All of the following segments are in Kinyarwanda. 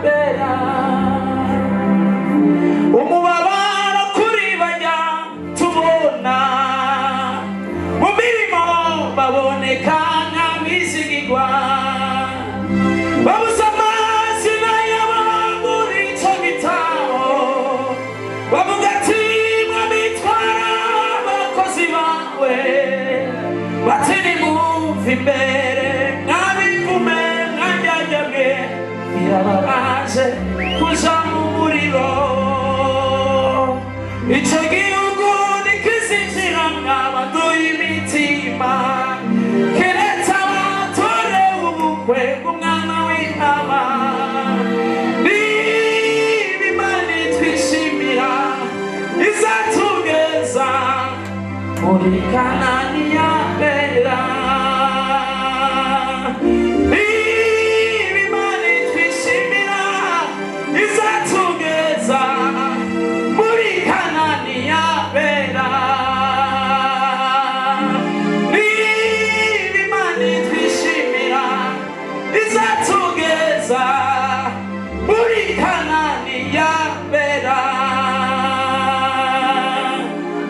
bera umubabaro kuri bajya tubona mu mirimo baboneka nk'abizigirwa babuze amazina y'abagura icyo gitabo bavuga ati mwabitwara abakozi bawe bati nimumve imbere nkabivume nkajyajyabwe birababaje kuja mu muriro icyo gihugu nikizinjira nk'abaduye imitima keretse abatorewe ubukwe bw'umwana w'intama niba Imana itwishimira izatugeza muri Kanani ya bera niba Imana itwishimira izatugeza muri Kanani ya bera niba Imana itwishimira izatugeza muri Kanani ya bera.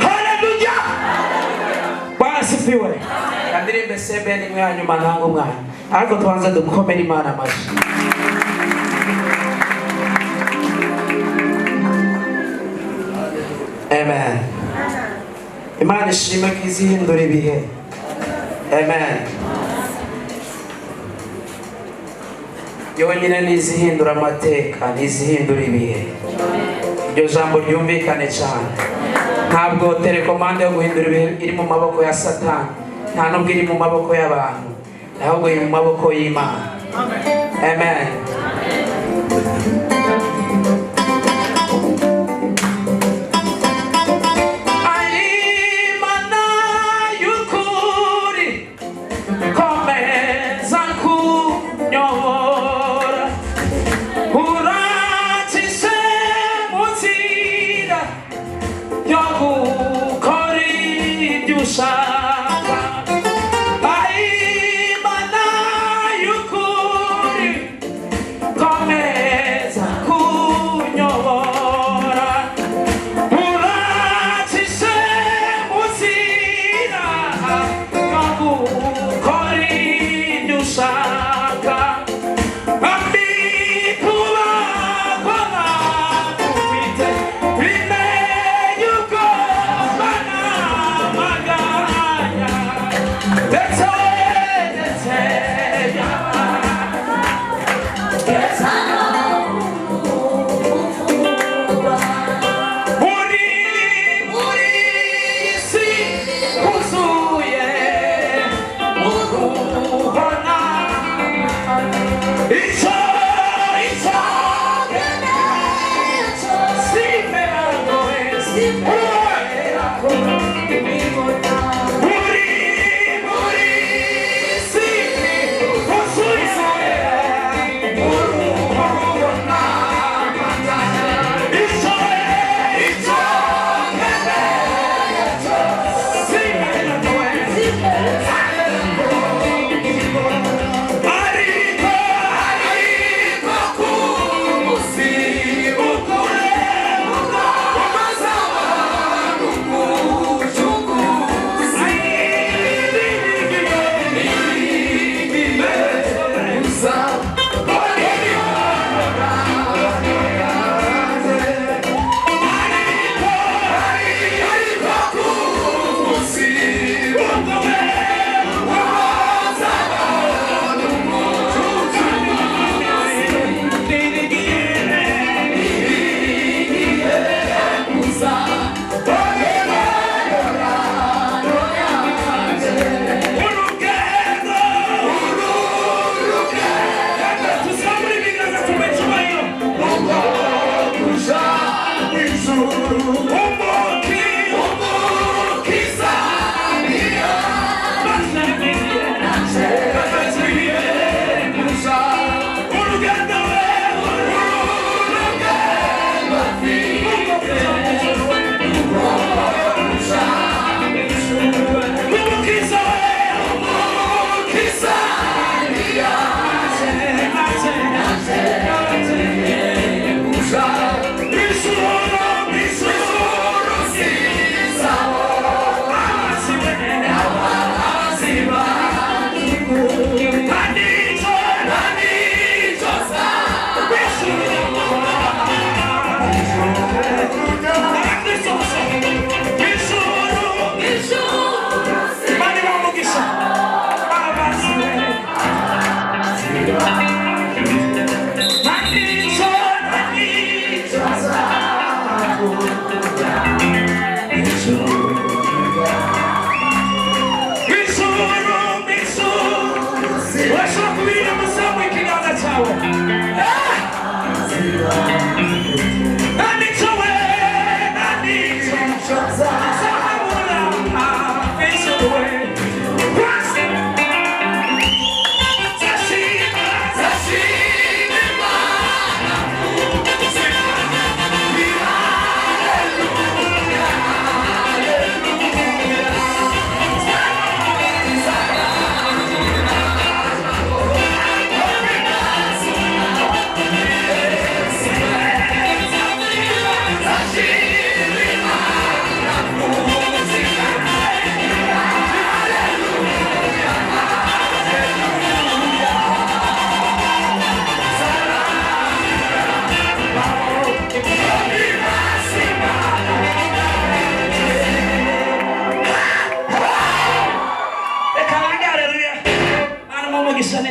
Haleluya! Bwana sifiwe. Kandirimbe sebe ni mwa nyuma nangu mwana ariko tubanza dukomere Imana amashyi. Amen. Imana ishimwe ko izihindura ibihe. Amen. Yonyine nizihindura amateka, nizihindura ibihe. Iryo jambo ryumvikane cyane. Ntabwo telekomande yo guhindura ibihe iri mu maboko ya Satani, nta nubwo iri mu maboko y'abantu, ahubwo iri mu maboko y'Imana. Amen.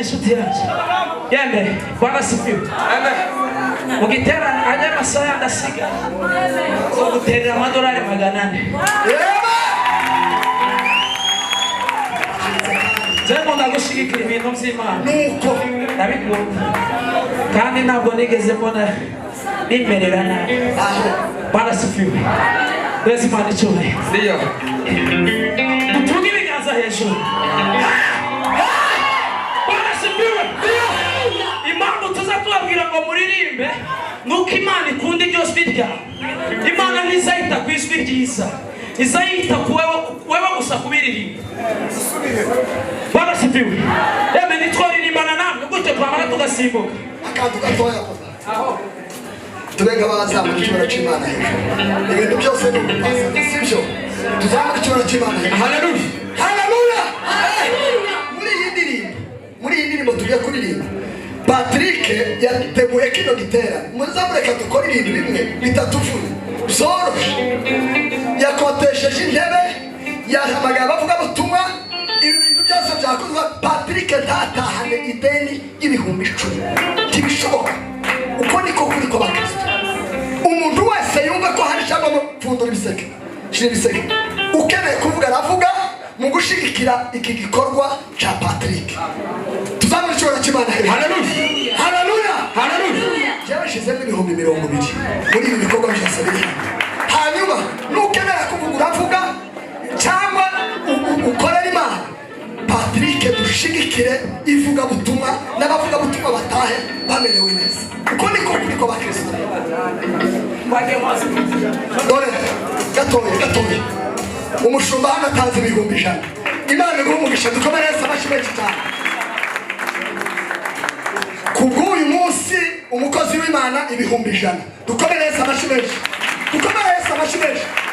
inshuti yacu. Yembe, Bwana sifiwe. Mugiterana anya masaha ndasiga. Zo guterera amadolari 400. Zemo ndagushigikira ibintu by'Imana. Nuko Ndabikunda. Kandi ntabwo nigeze mbona nimerera nabi. Bwana sifiwe. Bezi Imana icyubahiro. Ndiyo. Tuvuge ibiganza hejuru. Bwana sifiwe. Impamvu tuzatubabwira ngo muririmbe nuko Imana ikunda iryo jwi ryawe. Imana ntizahita ku ijwi ryiza, izahita ku wewe gusa kubiririmba. Bwana sifiwe. Yeme nitwaririmbana namwe gute twamara tugasimbuka. Akantu gatoya aho. Tubenga bazamuka icyubahiro cy'Imana hejuru. Ibintu byose ni ugupasa, sibyo? Tuzamuka icyubahiro cy'Imana hejuru. Haleluya. Haleluya. Muri iyi ndirimbo tugiye kuririmba, Patrick yateguye kino gitera. Muzamureka dukora ibintu bimwe bitatuvuna. Byoroshye. Yakotesheje intebe, yahamagara bavuga butumwa, ibi bintu byose byakozwe. Patrick ntatahane ideni y'ibihumbi 10. Tibishoboka. Uko niko kuri ko bakristo. Umuntu wese yumva ko hari cyangwa mupfundura ibiseke. Shira ibiseke. Ukeneye kuvuga aravuga mu gushigikira iki gikorwa cya Patrick. Tuzamura icyubahiro cy'Imana hejuru. Haleluya. Haleluya. Haleluya. Cyabashizemo ibihumbi 20 muri ibi bikorwa byose biri. Hanyuma nukenera kuvuga uravuga cyangwa ukorera Imana, Patrick dushigikire ivuga butumwa n'abavuga butumwa batahe bamerewe neza. Uko niko kuri ko bakristo. Dore gatoye umushumba hano atanze ibihumbi 100. Imana igumugisha dukomereza abashimwe cyane. Kubw'uyu munsi umukozi w'Imana ibihumbi 100. Dukomereza abashimwe.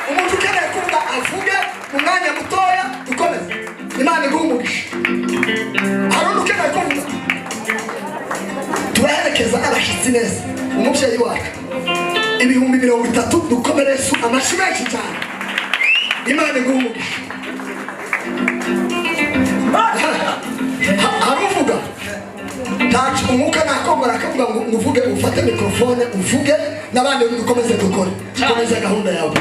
Umuntu ukeneye kuvuga avuge mu mwanya mutoya dukomeze. Imana igumugisha. Hari ukeneye kuvuga. Turaherekeza abashyitsi neza. Umubyeyi wacu ibihumbi 30 dukomereza amashimwe cyane. Imana igumugisha. Haruvuga tacu umwuka nakongora akavuga ngo uvuge ufate mikrofone uvuge n'abandi dukomeze dukore. Komeza gahunda yawe.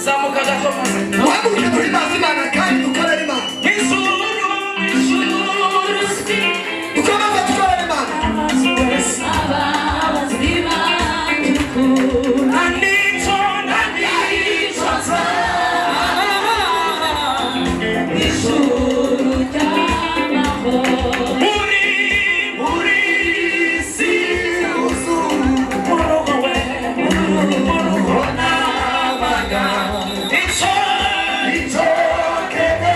Zamuka gakomeze. Wabuke turi Imana kandi dukorera Imana. Dukomeze dukorera Imana. It's all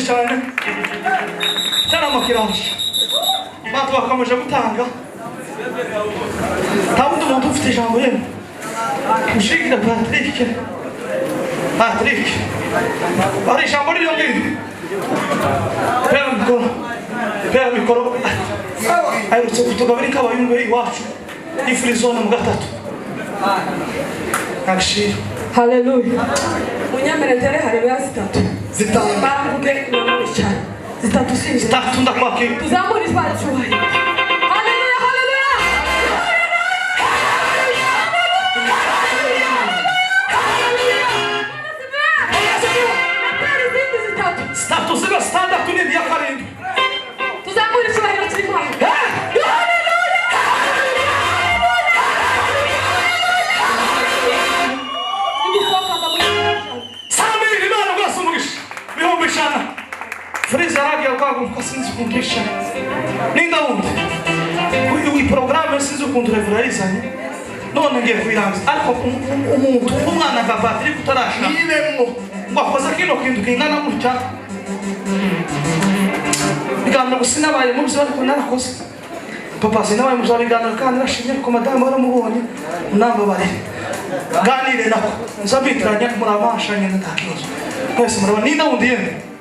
cyane cyane amakiranje abantu bakomeje gutanga nta wundi muntu ufite ijambo yemwe ushikira Patrick ari ijambo ryo ngiri pera mikoro aherutse kutugabira ikabayumbe iwacu ifirizone mu gatatu akshira haleluya munyameretere haleluya zitatu bambuke namwe cyane zitatu sinzi zitatu ndakwakira tuzamura itwara cyuhari haleluya haleluya zitatu ziba standard ni ya karindwi tuzamura icyubahiro kiri kwawe Friza radio kwa sinzi kundisha. Ninda unde. Uyu programme sinzi kundreveraliza. None ngiye kwirangiza. Ariko umuntu umwana ka Patrick utarashira. Nibemmo. Ngwakoza kino kintu kingana gutya. Bigambo gusinabaye mu byo ariko narakoze. Papa sinabaye mu zabigana kandi nashimye ko madame baramubonye. Namba bari. Ganire nako. Nzabitranya murabashanye ndakizo. Kwese murabona ninda unde yene.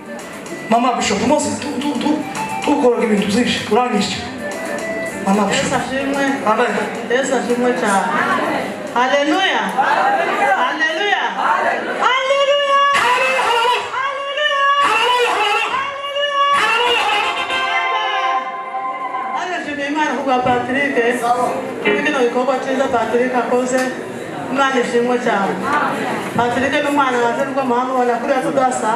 Mama Bishop, Moses, tu koroga ibintu byinshi urangije. Mama Bishop. Amen. Yesu ashimwe cyane. Haleluya. Haleluya. Haleluya. Haleluya. Imana kuba Patrick. Kino gikorwa cyiza Patrick akoze. Imana ishimwe cyane. Patrick n'umwana waje rw'amahanga wala kuri atudasa.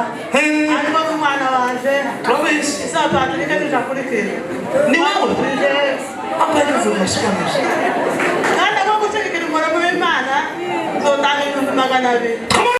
Ariko n'umwana waje. Promise. Isa Patrick nishakurikira. Ni wewe. Apa hiyo vya Kandi ako gutegekera umurimo w'Imana zotanga ibihumbi 200.